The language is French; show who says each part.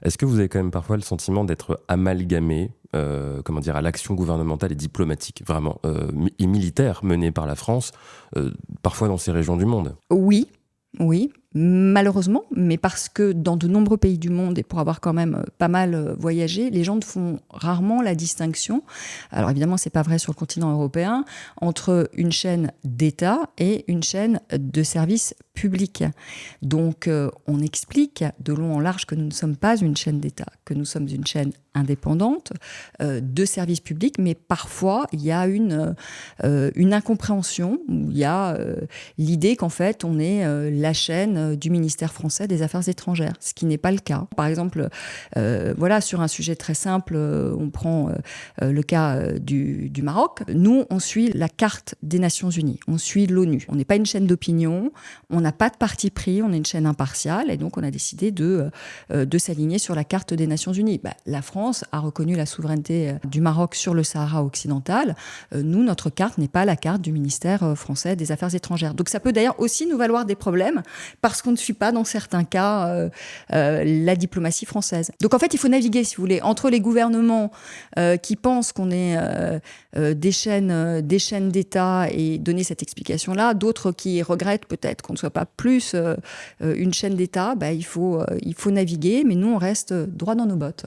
Speaker 1: Est-ce que vous avez quand même parfois le sentiment d'être amalgamé, à l'action gouvernementale et diplomatique, vraiment, et militaire menée par la France, parfois dans ces régions du monde?
Speaker 2: Oui, oui, malheureusement, mais parce que dans de nombreux pays du monde, et pour avoir quand même pas mal voyagé, les gens font rarement la distinction, alors évidemment c'est pas vrai sur le continent européen, entre une chaîne d'État et une chaîne de service public. Donc on explique de long en large que nous ne sommes pas une chaîne d'État, que nous sommes une chaîne indépendante de service public, mais parfois il y a une incompréhension, où il y a l'idée qu'en fait on est la chaîne du ministère français des Affaires étrangères, ce qui n'est pas le cas. Par exemple, sur un sujet très simple, on prend le cas du Maroc. Nous, on suit la carte des Nations Unies, on suit l'ONU. On n'est pas une chaîne d'opinion, on n'a pas de parti pris, on est une chaîne impartiale, et donc on a décidé de s'aligner sur la carte des Nations Unies. La France a reconnu la souveraineté du Maroc sur le Sahara occidental. Nous, notre carte n'est pas la carte du ministère français des Affaires étrangères. Donc ça peut d'ailleurs aussi nous valoir des problèmes, parce qu'on ne suit pas, dans certains cas, la diplomatie française. Donc en fait, il faut naviguer, si vous voulez, entre les gouvernements qui pensent qu'on est des chaînes d'État et donner cette explication-là, d'autres qui regrettent peut-être qu'on ne soit pas plus une chaîne d'État. Il faut naviguer, mais nous, on reste droit dans nos bottes.